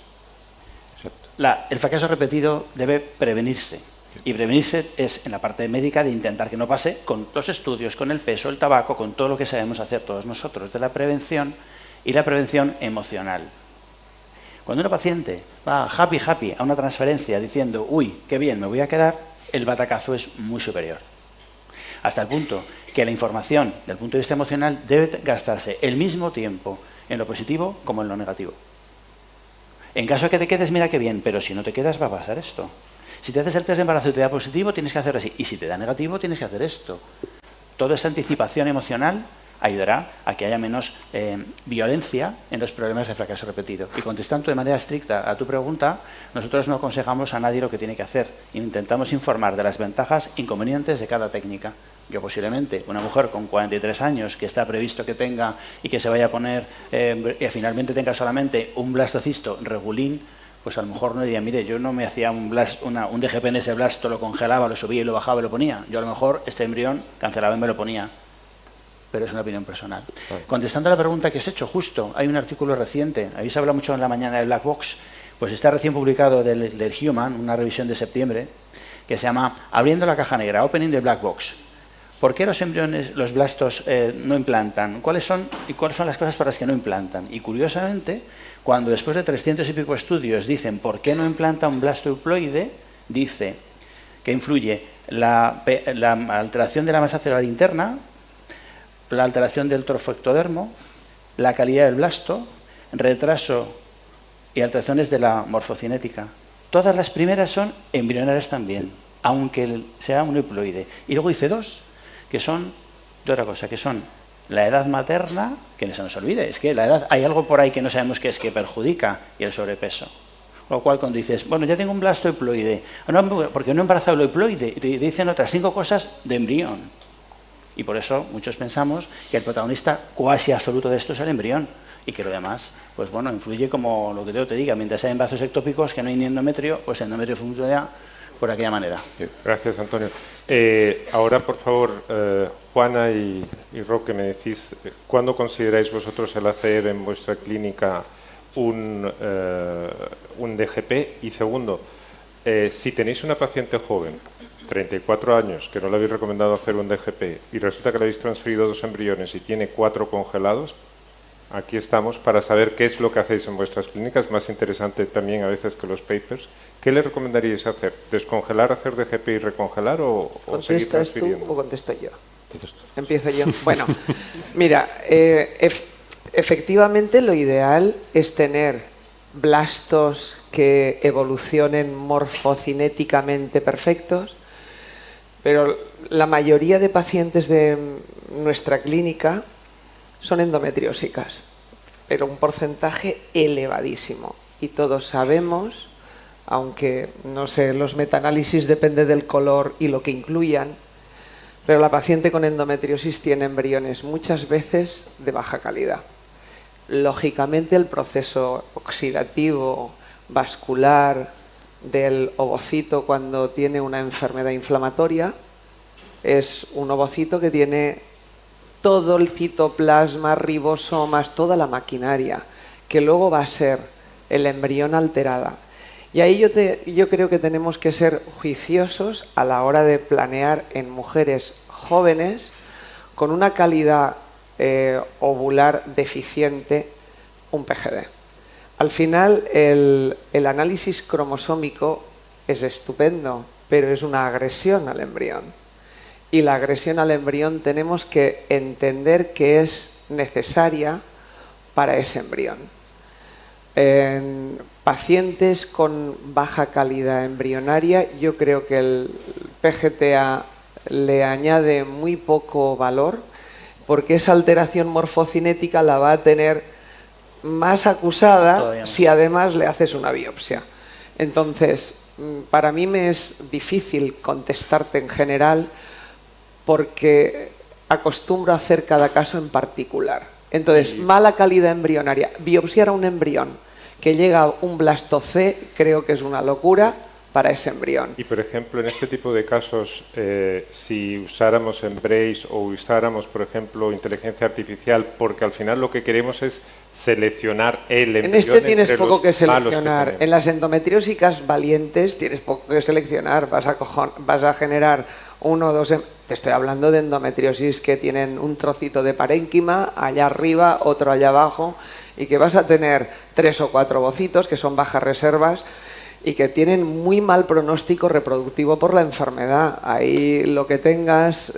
El fracaso repetido debe prevenirse. Y prevenirse es en la parte médica de intentar que no pase con los estudios, con el peso, el tabaco, con todo lo que sabemos hacer todos nosotros de la prevención y la prevención emocional. Cuando una paciente va happy a una transferencia diciendo, uy, qué bien, me voy a quedar, el batacazo es muy superior. Hasta el punto que la información, del punto de vista emocional, debe gastarse el mismo tiempo en lo positivo como en lo negativo. En caso de que te quedes, mira qué bien, pero si no te quedas va a pasar esto. Si te haces el test de embarazo y te da positivo, tienes que hacer así. Y si te da negativo, tienes que hacer esto. Toda esa anticipación emocional ayudará a que haya menos violencia en los problemas de fracaso repetido. Y contestando de manera estricta a tu pregunta, nosotros no aconsejamos a nadie lo que tiene que hacer. Intentamos informar de las ventajas e inconvenientes de cada técnica. Yo posiblemente, una mujer con 43 años que está previsto que tenga y que se vaya a poner, y finalmente tenga solamente un blastocisto regulín, pues a lo mejor no diría, mire, yo no me hacía un DGP en ese blasto, lo congelaba, lo subía y lo bajaba y lo ponía. Yo a lo mejor este embrión cancelaba y me lo ponía. Pero es una opinión personal. Vale. Contestando a la pregunta que os he hecho, justo, hay un artículo reciente, habéis hablado mucho en la mañana de Black Box, pues está recién publicado del Human, una revisión de septiembre, que se llama Abriendo la caja negra, Opening the Black Box. ¿Por qué los embriones, los blastos no implantan? ¿Cuáles son las cosas por las que no implantan? Y curiosamente, cuando después de 300 y pico estudios dicen por qué no implanta un blasto euploide, dice que influye la alteración de la masa celular interna, la alteración del trofectodermo, la calidad del blasto, retraso y alteraciones de la morfocinética. Todas las primeras son embrionarias también, aunque sea un euploide. Y luego dice dos, que son de otra cosa, que son la edad materna, que no se nos olvide, es que la edad, hay algo por ahí que no sabemos qué es que perjudica, y el sobrepeso. Con lo cual, cuando dices, bueno, ya tengo un blasto euploide, no, porque no he embarazado el euploide, y te dicen otras 5 cosas de embrión. Y por eso muchos pensamos que el protagonista cuasi absoluto de esto es el embrión, y que lo demás, pues bueno, influye como lo que yo te diga, mientras hay embarazos ectópicos que no hay ni endometrio, pues el endometrio funciona por aquella manera. Gracias, Antonio. Ahora, por favor, Juana y Roque, me decís, ¿cuándo consideráis vosotros el hacer en vuestra clínica un DGP? Y segundo, si tenéis una paciente joven, 34 años, que no le habéis recomendado hacer un DGP y resulta que le habéis transferido 2 embriones y tiene 4 congelados, aquí estamos para saber qué es lo que hacéis en vuestras clínicas, más interesante también a veces que los papers. ¿Qué le recomendaríais hacer? ¿Descongelar, hacer DGP y recongelar o seguir transfiriendo? ¿Contestas tú o contesto yo? Empiezo yo. Bueno, mira, efectivamente lo ideal es tener blastos que evolucionen morfocinéticamente perfectos, pero la mayoría de pacientes de nuestra clínica son endometriósicas, pero un porcentaje elevadísimo. Y todos sabemos, aunque no sé, los metaanálisis depende del color y lo que incluyan, pero la paciente con endometriosis tiene embriones muchas veces de baja calidad. Lógicamente el proceso oxidativo vascular del ovocito cuando tiene una enfermedad inflamatoria es un ovocito que tiene todo el citoplasma, ribosomas, toda la maquinaria, que luego va a ser el embrión alterada. Y ahí yo creo que tenemos que ser juiciosos a la hora de planear en mujeres jóvenes con una calidad ovular deficiente un PGD. Al final el análisis cromosómico es estupendo, pero es una agresión al embrión. Y la agresión al embrión tenemos que entender que es necesaria para ese embrión. En pacientes con baja calidad embrionaria, yo creo que el PGTA le añade muy poco valor, porque esa alteración morfocinética la va a tener más acusada si además le haces una biopsia. Entonces, para mí me es difícil contestarte en general porque acostumbro a hacer cada caso en particular. Entonces, mala calidad embrionaria. Biopsiar a un embrión que llega a un blasto C creo que es una locura para ese embrión. Y, por ejemplo, en este tipo de casos, si usáramos Embrace o usáramos, por ejemplo, inteligencia artificial, porque al final lo que queremos es seleccionar el embrión. En este tienes poco que seleccionar. seleccionar. En las endometriósicas valientes tienes poco que seleccionar. Vas a generar uno o dos... Te estoy hablando de endometriosis que tienen un trocito de parénquima allá arriba, otro allá abajo, y que vas a tener 3 o 4 ovocitos que son bajas reservas y que tienen muy mal pronóstico reproductivo por la enfermedad. Ahí lo que tengas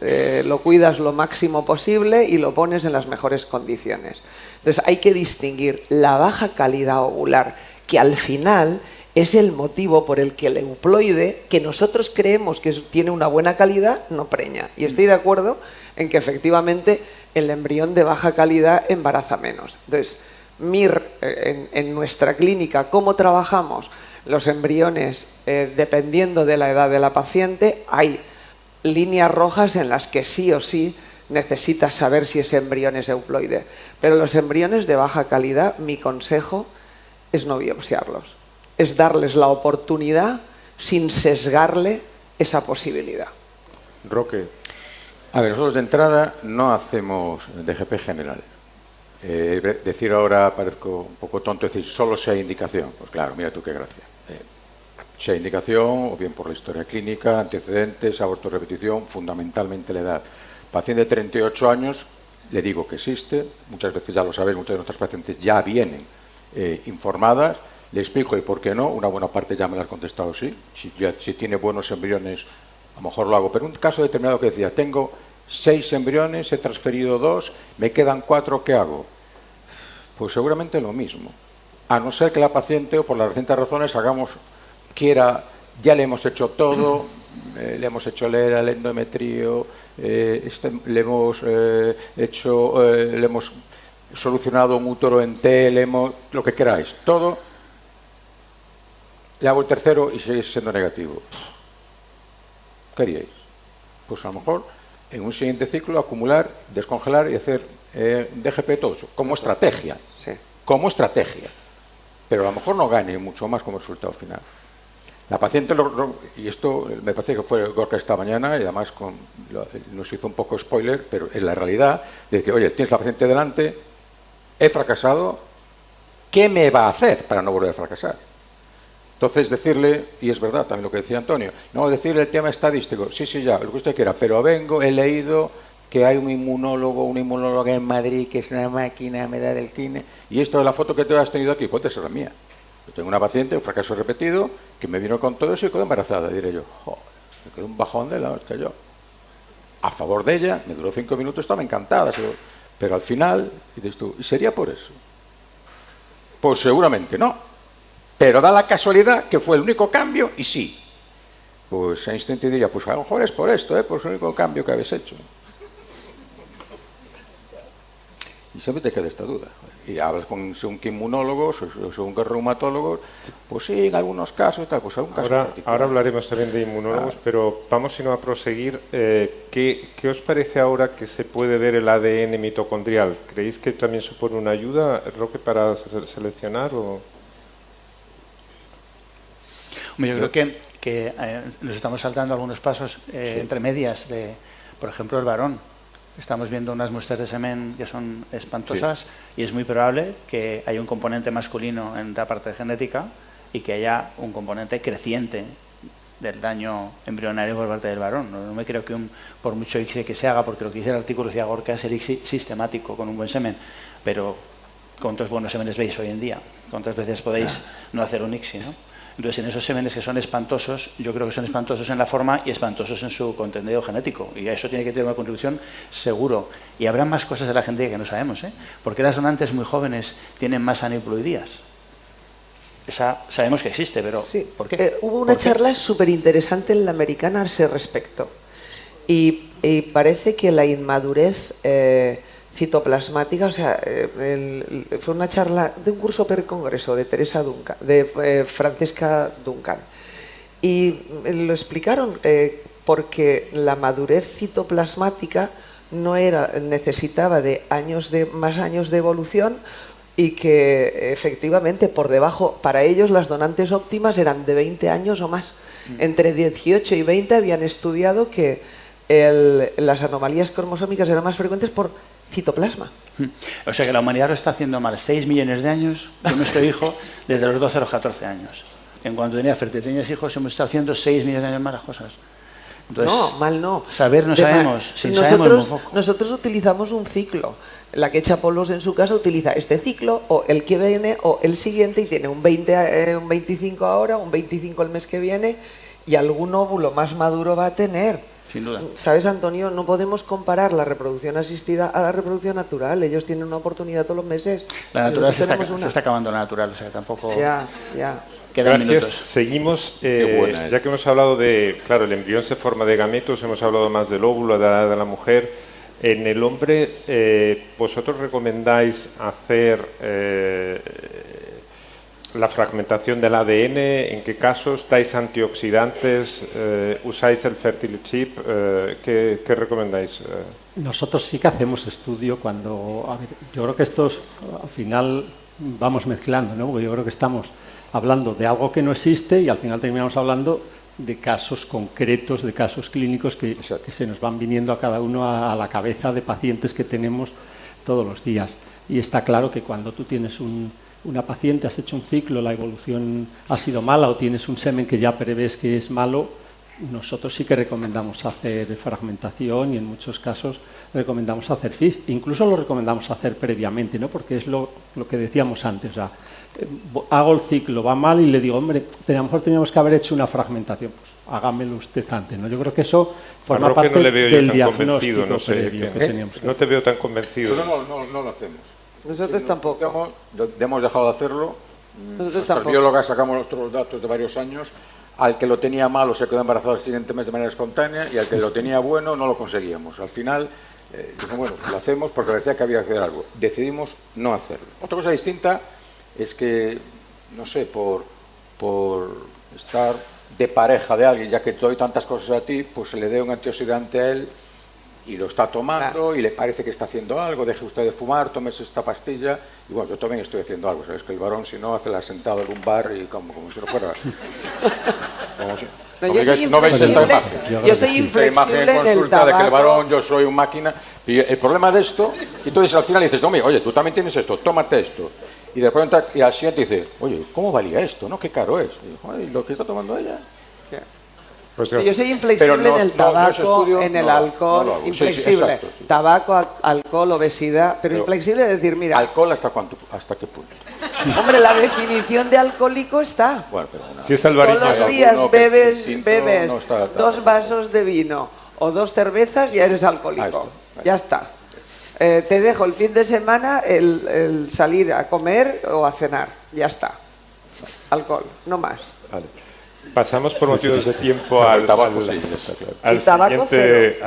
lo cuidas lo máximo posible y lo pones en las mejores condiciones. Entonces hay que distinguir la baja calidad ovular, que al final es el motivo por el que el euploide, que nosotros creemos que tiene una buena calidad, no preña. Y estoy de acuerdo en que efectivamente el embrión de baja calidad embaraza menos. Entonces, en nuestra clínica, ¿cómo trabajamos? Los embriones, dependiendo de la edad de la paciente, hay líneas rojas en las que sí o sí necesitas saber si ese embrión es euploide. Pero los embriones de baja calidad, mi consejo es no biopsiarlos. Es darles la oportunidad sin sesgarle esa posibilidad. Roque. A ver, nosotros de entrada no hacemos DGP general. Decir ahora, parezco un poco tonto, decir solo sea indicación. Pues claro, mira tú qué gracia. Sea indicación, o bien por la historia clínica, antecedentes, aborto repetición, fundamentalmente la edad. Paciente de 38 años, le digo que existe, muchas veces ya lo sabéis, muchas de nuestras pacientes ya vienen informadas, le explico el por qué no, una buena parte ya me la has contestado sí, si tiene buenos embriones, a lo mejor lo hago, pero un caso determinado que decía, tengo 6 embriones, he transferido 2, me quedan 4, ¿qué hago? Pues seguramente lo mismo, a no ser que la paciente, o por las recientes razones, ya le hemos hecho todo, le hemos hecho leer al endometrio, le hemos solucionado un útero en T, lo que queráis, todo. Le hago el tercero y sigue siendo negativo. ¿Qué haríais? Pues a lo mejor en un siguiente ciclo acumular, descongelar y hacer DGP todo eso, como estrategia. Sí. Como estrategia. Pero a lo mejor no gane mucho más como resultado final. La paciente, y esto me parece que fue Gorka esta mañana, y además nos hizo un poco spoiler, pero es la realidad, de que, oye, tienes la paciente delante, he fracasado, ¿qué me va a hacer para no volver a fracasar? Entonces decirle, y es verdad también lo que decía Antonio, no, decirle el tema estadístico, sí, ya, lo que usted quiera, pero he leído que hay una inmunóloga en Madrid que es una máquina, me da del cine, y esto de la foto que te has tenido aquí, ¿cuál es la mía? Yo tengo una paciente, un fracaso repetido, que me vino con todo eso y quedó embarazada. Diré yo, joder, me quedó un bajón de la hostia yo. A favor de ella, me duró 5 minutos, estaba encantada. Pero al final, dices tú, ¿y sería por eso? Pues seguramente no. Pero da la casualidad que fue el único cambio y sí. Pues Einstein te diría, pues a lo mejor es por esto, por el único cambio que habéis hecho. Y siempre te queda esta duda. Y hablas según qué inmunólogos, según qué reumatólogos, pues sí, en algunos casos y tal, pues algún caso ahora hablaremos también de inmunólogos, pero vamos sino a proseguir. ¿Qué os parece ahora que se puede ver el ADN mitocondrial? ¿Creéis que también supone una ayuda, Roque, para seleccionar? O... Yo creo que nos estamos saltando algunos pasos entre medias de, por ejemplo, el varón. Estamos viendo unas muestras de semen que son espantosas y es muy probable que haya un componente masculino en la parte genética y que haya un componente creciente del daño embrionario por parte del varón. No me creo que por mucho ICSI que se haga, porque lo que dice el artículo decía Gorka es el ICSI sistemático con un buen semen, pero ¿cuántos buenos semenes veis hoy en día? ¿Cuántas veces podéis no hacer un ICSI, no? Entonces, en esos semenes que son espantosos, yo creo que son espantosos en la forma y espantosos en su contenido genético. Y a eso tiene que tener una contribución seguro. Y habrá más cosas de la gente que no sabemos, ¿eh? Porque las donantes muy jóvenes tienen más aneuploidías. Esa sabemos que existe, pero sí. ¿por qué? Hubo una charla súper interesante en la americana a ese respecto. Y parece que la inmadurez citoplasmática, o sea, fue una charla de un curso per-congreso de Teresa Duncan, de Francesca Duncan, y lo explicaron porque la madurez citoplasmática no necesitaba de más años de evolución y que efectivamente por debajo, para ellos las donantes óptimas eran de 20 años o más. Entre 18 y 20 habían estudiado que las anomalías cromosómicas eran más frecuentes por citoplasma. O sea que la humanidad lo está haciendo mal 6 millones de años con nuestro hijo desde los 12 a los 14 años. En cuanto tenía tenías hijos, hemos estado haciendo 6 millones de años malas cosas. Entonces, no, mal no. Saber no sabemos, sabemos muy poco. Nosotros utilizamos un ciclo. La que echa polvos en su casa utiliza este ciclo o el que viene o el siguiente y tiene un 25 ahora, un 25 el mes que viene y algún óvulo más maduro va a tener. Sin duda. ¿Sabes, Antonio? No podemos comparar la reproducción asistida a la reproducción natural. Ellos tienen una oportunidad todos los meses. La natural se está acabando la natural, o sea, tampoco... Ya. Quedan Gracias. minutos. Seguimos. Ya que hemos hablado de... Claro, el embrión se forma de gametos, hemos hablado más del óvulo, de la mujer. En el hombre, ¿vosotros recomendáis hacer la fragmentación del ADN? ¿En qué casos? ¿Dais antioxidantes? ¿Usáis el fertility chip? ¿Qué recomendáis? Nosotros sí que hacemos estudio cuando... A ver, yo creo que estos al final vamos mezclando, ¿no? Porque yo creo que estamos hablando de algo que no existe y al final terminamos hablando de casos concretos, de casos clínicos que se nos van viniendo a cada uno a la cabeza de pacientes que tenemos todos los días. Y está claro que cuando tú tienes una paciente, has hecho un ciclo, la evolución ha sido mala o tienes un semen que ya prevés que es malo, nosotros sí que recomendamos hacer fragmentación y en muchos casos recomendamos hacer FIS. Incluso lo recomendamos hacer previamente, ¿no? Porque es lo que decíamos antes. O sea, hago el ciclo, va mal y le digo, hombre, a lo mejor teníamos que haber hecho una fragmentación. Pues hágamelo usted antes, ¿no? Yo creo que eso forma parte del diagnóstico previo que teníamos que hacer. No te veo tan convencido. No lo hacemos. Nosotros tampoco. Hemos dejado de hacerlo. Nosotros Los biólogas sacamos otros datos de varios años. Al que lo tenía malo se quedó embarazado el siguiente mes de manera espontánea y al que lo tenía bueno no lo conseguíamos. Al final, dijimos, bueno, lo hacemos porque parecía que había que hacer algo. Decidimos no hacerlo. Otra cosa distinta es que, no sé, por estar de pareja de alguien, ya que te doy tantas cosas a ti, pues se le dé un antioxidante a él y lo está tomando y le parece que está haciendo algo, deje usted de fumar, tómese esta pastilla y bueno, yo también estoy haciendo algo, sabes que el varón si no hace la sentada en un bar y como si no fuera... Yo soy inflexible en el tabaco. De que el varón, yo soy una máquina y el problema de esto, entonces al final dices, no, oye, tú también tienes esto, tómate esto. Y de repente y al siguiente dice, oye, ¿cómo valía esto? ¿No? Qué caro es. Y lo que está tomando ella. Pues yo soy inflexible en el tabaco, en el alcohol, inflexible. Sí, tabaco, alcohol, obesidad, pero inflexible es decir, mira... ¿Alcohol hasta qué punto? Hombre, la definición de alcohólico está. Bueno, pero si es Alvariño, todos los días bebes 2 vasos de vino o 2 cervezas, ya eres alcohólico. Ya está. Te dejo el fin de semana el salir a comer o a cenar. Ya está. Alcohol, no más. Vale. Pasamos por motivos de tiempo al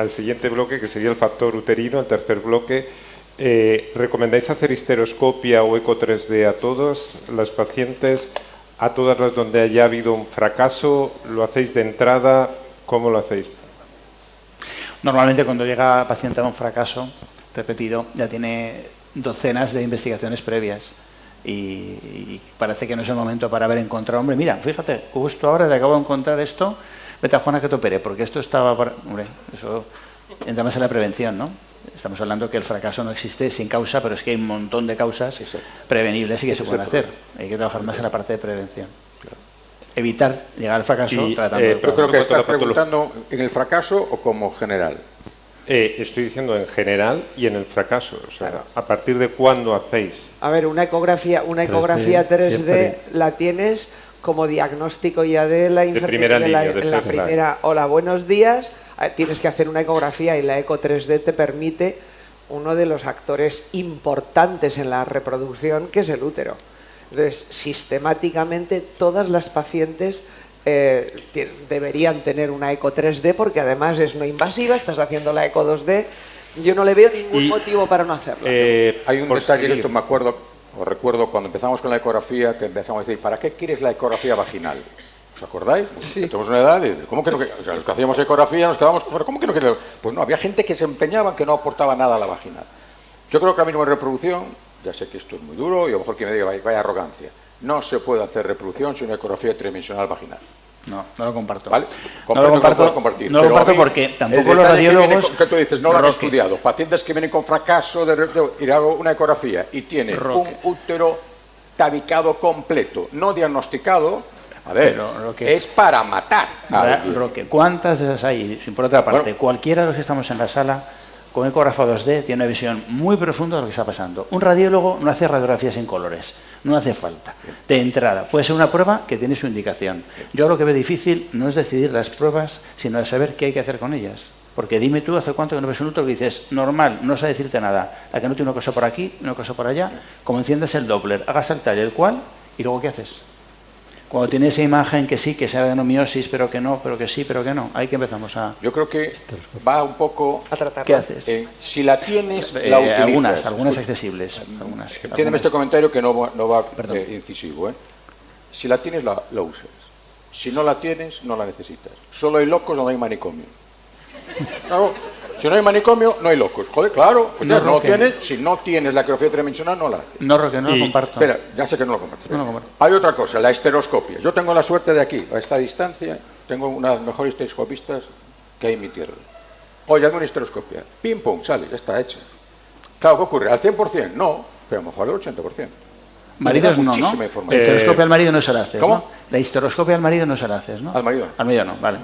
siguiente bloque, que sería el factor uterino, el tercer bloque. ¿Recomendáis hacer histeroscopia o eco 3D a todos las pacientes? ¿A todas las donde haya habido un fracaso? ¿Lo hacéis de entrada? ¿Cómo lo hacéis? Normalmente cuando llega el paciente a un fracaso repetido ya tiene docenas de investigaciones previas y parece que no es el momento para haber encontrado, hombre, mira, fíjate, justo ahora te acabo de encontrar esto, vete a Juana que te opere, porque esto estaba para... Hombre, eso entra más en la prevención, ¿no? Estamos hablando que el fracaso no existe sin causa, pero es que hay un montón de causas prevenibles y que se pueden hacer. Hay que trabajar más en la parte de prevención. Claro. Evitar llegar al fracaso tratando pero creo que estás preguntando en el fracaso o como general. Estoy diciendo en general y en el fracaso. O sea, ¿a partir de cuándo hacéis? A ver, una ecografía 3D la tienes como diagnóstico ya de la primera línea, en la primera. Hola, buenos días. Tienes que hacer una ecografía y la eco 3D te permite uno de los actores importantes en la reproducción, que es el útero. Entonces, sistemáticamente todas las pacientes deberían tener una eco 3D porque además es no invasiva, estás haciendo la eco 2D. Yo no le veo ningún motivo para no hacerlo. Hay un detalle, esto me acuerdo, o recuerdo cuando empezamos con la ecografía, que empezamos a decir, ¿para qué quieres la ecografía vaginal? ¿Os acordáis? Sí. Tenemos una edad y ¿cómo que no? O sea, los que hacíamos ecografía nos quedábamos, ¿pero cómo que no? Pues no, había gente que se empeñaba en que no aportaba nada a la vaginal. Yo creo que ahora mismo en reproducción, ya sé que esto es muy duro y a lo mejor que me diga, vaya arrogancia, no se puede hacer reproducción sin una ecografía tridimensional vaginal. No, no lo comparto. ¿Vale? No lo comparto, compartir. No lo comparto porque tampoco los radiólogos... ¿Qué tú dices? No lo han estudiado. Pacientes que vienen con fracaso y hago una ecografía y tienen un útero tabicado completo, no diagnosticado. A ver, es para matar. Roque, ¿cuántas de esas hay? Por otra parte, cualquiera de los que estamos en la sala con ecógrafo 2D tiene una visión muy profunda de lo que está pasando. Un radiólogo no hace radiografías en colores, no hace falta. De entrada, puede ser una prueba que tiene su indicación. Yo lo que veo difícil no es decidir las pruebas, sino de saber qué hay que hacer con ellas. Porque dime tú, ¿hace cuánto que no ves un útero que dices, normal, no sé decirte nada, la que no tiene una cosa por aquí, una cosa por allá, como enciendes el Doppler, hagas saltar el cual, y luego ¿qué haces? Cuando tiene esa imagen que sí, que sea de adenomiosis, pero que no, pero que sí, pero que no, ahí que empezamos a... Yo creo que va un poco a tratar. ¿Qué haces? Si la tienes, la utilizas. Algunas accesibles. Entiéndeme este comentario que no va incisivo. Si la tienes, la usas. Si no la tienes, no la necesitas. Solo hay locos, no hay manicomio. Claro, si no hay manicomio, no hay locos. Joder, claro. Pues si no tienes la ecografía tridimensional, no la haces. No, Roque, no lo comparto. Espera, ya sé que no lo compartes. No lo comparto. Hay otra cosa, la histeroscopia. Yo tengo la suerte de aquí, a esta distancia, tengo una de las mejores histeroscopistas que hay en mi tierra. Oye, hazme una histeroscopia. Pim, pum, sale, ya está hecha. Claro, ¿qué ocurre? ¿Al 100%? No, pero a lo mejor al 80%. Maridos no, ¿no? La histeroscopia al marido no se la haces, ¿cómo? ¿no? La histeroscopia al marido no se la haces, ¿no? Al marido. Al marido no, vale.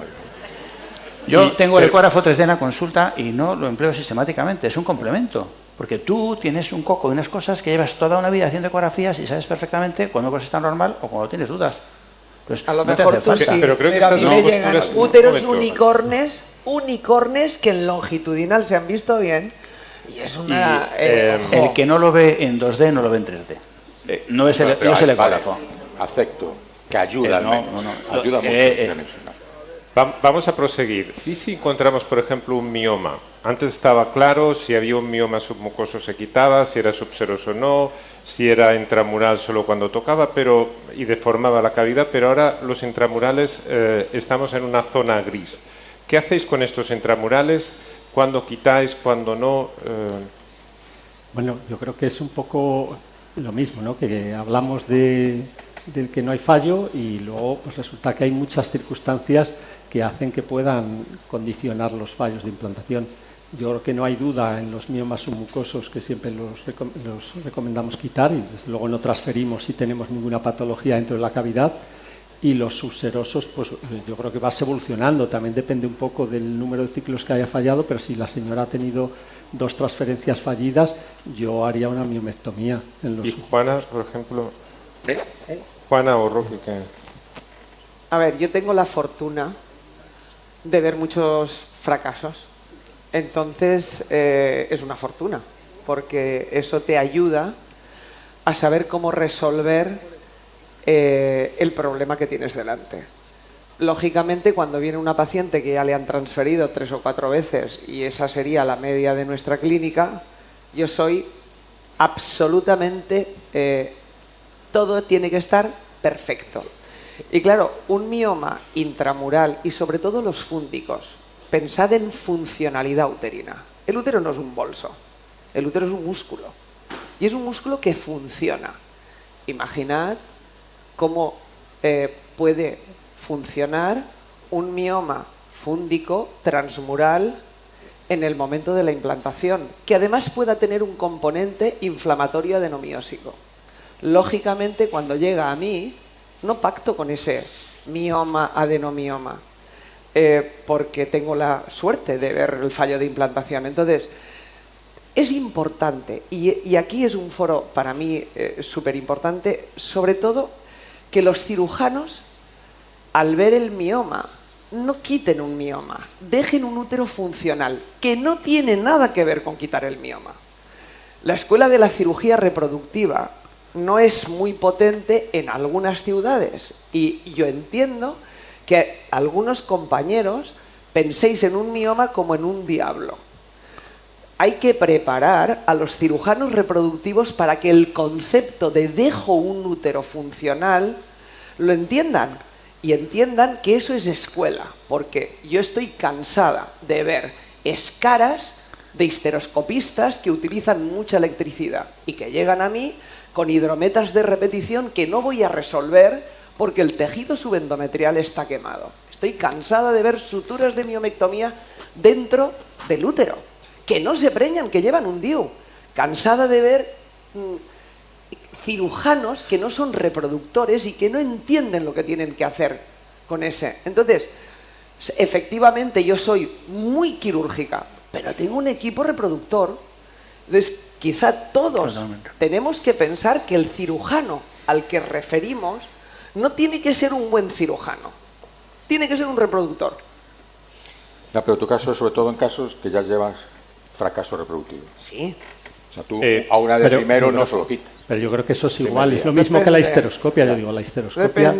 Yo tengo el ecógrafo 3D en la consulta y no lo empleo sistemáticamente, es un complemento. Porque tú tienes un coco y unas cosas que llevas toda una vida haciendo ecografías y sabes perfectamente cuando una cosa está normal o cuando tienes dudas. Pues a lo mejor tú sí, pero creo que a mí me llegan úteros unicornes que en longitudinal se han visto bien y es una... el que no lo ve en 2D no lo ve en 3D. No es el ecógrafo. Vale, acepto que ayuda ayuda mucho. Vamos a proseguir. ¿Y si encontramos, por ejemplo, un mioma? Antes estaba claro si había un mioma submucoso se quitaba, si era subseroso o no, si era intramural solo cuando tocaba y deformaba la cavidad, pero ahora los intramurales estamos en una zona gris. ¿Qué hacéis con estos intramurales? ¿Cuándo quitáis? ¿Cuándo no? Bueno, yo creo que es un poco lo mismo, ¿no? Que hablamos del que no hay fallo y luego pues resulta que hay muchas circunstancias que hacen que puedan condicionar los fallos de implantación. Yo creo que no hay duda en los miomas submucosos que siempre los recomendamos quitar y desde luego no transferimos si tenemos ninguna patología dentro de la cavidad. Y los subserosos, pues yo creo que vas evolucionando, también depende un poco del número de ciclos que haya fallado, pero si la señora ha tenido 2 transferencias fallidas, yo haría una miomectomía en los submucosos. ¿Y Juana, por ejemplo? Juana o Roque, ¿qué? A ver, yo tengo la fortuna de ver muchos fracasos. Entonces, es una fortuna, porque eso te ayuda a saber cómo resolver el problema que tienes delante. Lógicamente, cuando viene una paciente que ya le han transferido 3 o 4 veces y esa sería la media de nuestra clínica, yo soy absolutamente... todo tiene que estar perfecto. Y claro, un mioma intramural y sobre todo los fúndicos, pensad en funcionalidad uterina. El útero no es un bolso, el útero es un músculo. Y es un músculo que funciona. Imaginad cómo puede funcionar un mioma fúndico transmural en el momento de la implantación, que además pueda tener un componente inflamatorio adenomiósico. Lógicamente, cuando llega a mí, no pacto con ese mioma, adenomioma, porque tengo la suerte de ver el fallo de implantación. Entonces, es importante, y aquí es un foro para mí súper importante, sobre todo que los cirujanos, al ver el mioma, no quiten un mioma, dejen un útero funcional, que no tiene nada que ver con quitar el mioma. La escuela de la cirugía reproductiva no es muy potente en algunas ciudades y yo entiendo que algunos compañeros penséis en un mioma como en un diablo. Hay que preparar a los cirujanos reproductivos para que el concepto de dejo un útero funcional lo entiendan y entiendan que eso es escuela, porque yo estoy cansada de ver escaras de histeroscopistas que utilizan mucha electricidad y que llegan a mí con hidrometas de repetición que no voy a resolver porque el tejido subendometrial está quemado. Estoy cansada de ver suturas de miomectomía dentro del útero, que no se preñan, que llevan un DIU. Cansada de ver cirujanos que no son reproductores y que no entienden lo que tienen que hacer con ese. Entonces, efectivamente yo soy muy quirúrgica, pero tengo un equipo reproductor. Entonces, quizá todos tenemos que pensar que el cirujano al que referimos no tiene que ser un buen cirujano, tiene que ser un reproductor. No, pero tu caso, sobre todo en casos que ya llevas fracaso reproductivo. Sí. O sea, tú a una de primero no se lo quitas. Pero yo creo que eso es igual, es lo mismo que la histeroscopia. Yo digo, la histeroscopia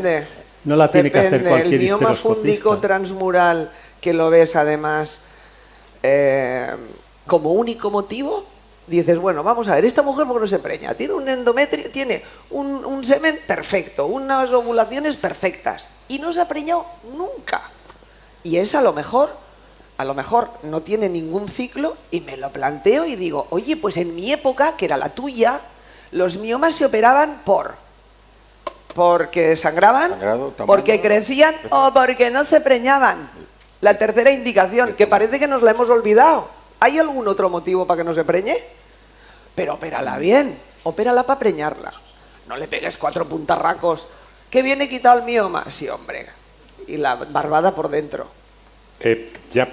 no la tiene que hacer cualquier el mioma histeroscopista. fúndico transmural, que lo ves además como único motivo, dices, bueno, vamos a ver, esta mujer porque no se preña, tiene un endometrio, tiene un semen perfecto, unas ovulaciones perfectas y no se ha preñado nunca. Y es a lo mejor no tiene ningún ciclo y me lo planteo y digo, oye, pues en mi época, que era la tuya, los miomas se operaban porque sangraban, porque crecían o porque no se preñaban. La tercera indicación, que parece que nos la hemos olvidado. ¿Hay algún otro motivo para que no se preñe? Pero opérala bien, opérala para preñarla. No le pegues 4 puntarracos. ¿Que viene quitado el mioma? Sí, hombre. Y la barbada por dentro. Ya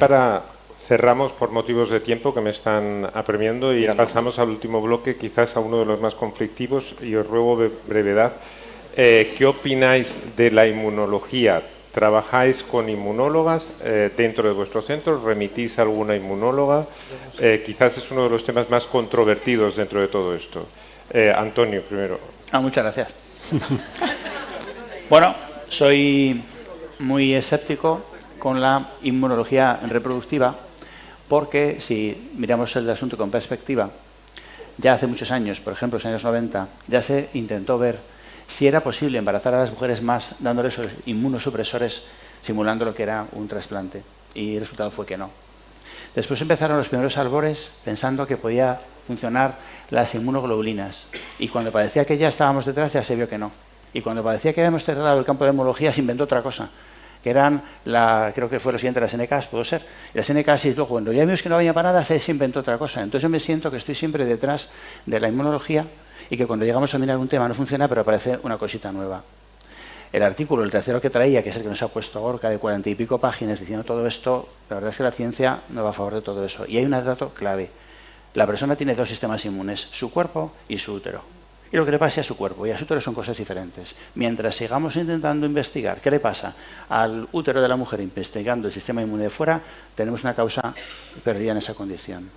cerramos por motivos de tiempo que me están apremiando y pasamos al último bloque, quizás a uno de los más conflictivos, y os ruego brevedad. ¿Qué opináis de la inmunología? ¿Trabajáis con inmunólogas dentro de vuestro centro? ¿Remitís a alguna inmunóloga? Quizás es uno de los temas más controvertidos dentro de todo esto. Antonio, primero. Muchas gracias. Bueno, soy muy escéptico con la inmunología reproductiva porque si miramos el asunto con perspectiva, ya hace muchos años, por ejemplo, en los años 90, ya se intentó ver si era posible embarazar a las mujeres más dándoles esos inmunosupresores simulando lo que era un trasplante. Y el resultado fue que no. Después empezaron los primeros albores pensando que podía funcionar las inmunoglobulinas. Y cuando parecía que ya estábamos detrás, ya se vio que no. Y cuando parecía que habíamos cerrado el campo de la inmunología, se inventó otra cosa, que eran, creo que fue lo siguiente, las NKs, pudo ser. Y las NKs, y luego, cuando ya vimos que no venía para nada, se inventó otra cosa. Entonces yo me siento que estoy siempre detrás de la inmunología y que cuando llegamos a mirar un tema no funciona, pero aparece una cosita nueva. El artículo, el tercero que traía, que es el que nos ha puesto Gorka, de 40 y pico páginas diciendo todo esto, la verdad es que la ciencia no va a favor de todo eso. Y hay un dato clave. La persona tiene 2 sistemas inmunes, su cuerpo y su útero. Y lo que le pasa a su cuerpo y a su útero son cosas diferentes. Mientras sigamos intentando investigar qué le pasa al útero de la mujer investigando el sistema inmune de fuera, tenemos una causa perdida en esa condición.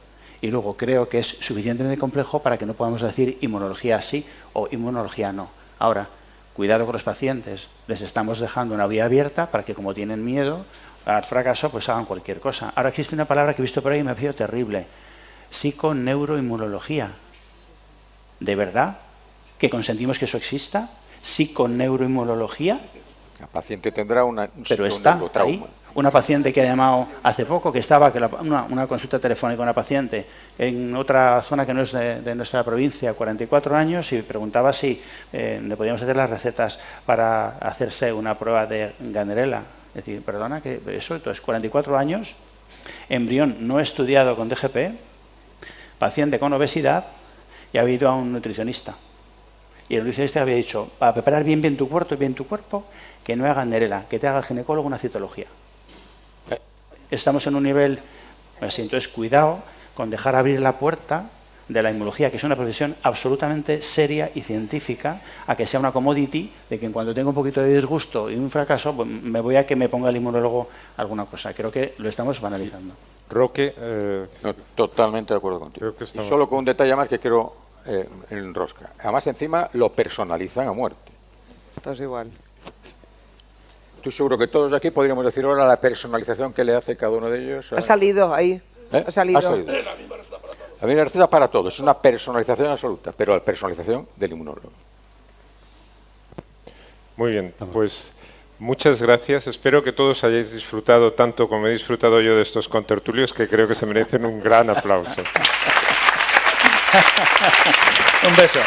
Y luego creo que es suficientemente complejo para que no podamos decir inmunología sí o inmunología no. Ahora, cuidado con los pacientes, les estamos dejando una vía abierta para que, como tienen miedo al fracaso, pues hagan cualquier cosa. Ahora existe una palabra que he visto por ahí y me ha parecido terrible: psiconeuroinmunología. ¿De verdad que consentimos que eso exista? ¿Psiconeuroinmunología? El paciente tendrá un Pero está neurotrauma. ahí. Una paciente que ha llamado hace poco, que estaba, una consulta telefónica con una paciente en otra zona que no es de nuestra provincia, 44 años, y preguntaba si le podíamos hacer las recetas para hacerse una prueba de Ganderella. Es decir, perdona, que eso, entonces 44 años, embrión no estudiado con DGP, paciente con obesidad, y ha ido a un nutricionista. Y el nutricionista había dicho, para preparar bien tu cuerpo, que no haga Ganderella, que te haga el ginecólogo una citología. Estamos en un nivel así, entonces cuidado con dejar abrir la puerta de la inmunología, que es una profesión absolutamente seria y científica, a que sea una commodity de que en cuanto tengo un poquito de disgusto y un fracaso, pues me voy a que me ponga el inmunólogo alguna cosa. Creo que lo estamos banalizando. Roque, No, totalmente de acuerdo contigo. Creo que Y estamos- solo con un detalle más que quiero enroscar. Además, encima lo personalizan a muerte. Esto es igual. Estoy seguro que todos de aquí podríamos decir ahora la personalización que le hace cada uno de ellos. Ha salido ahí. ¿Eh? Ha salido. La misma receta para todos. Es una personalización absoluta, pero la personalización del inmunólogo. Muy bien, pues muchas gracias. Espero que todos hayáis disfrutado tanto como he disfrutado yo de estos contertulios, que creo que se merecen un gran aplauso. Un beso.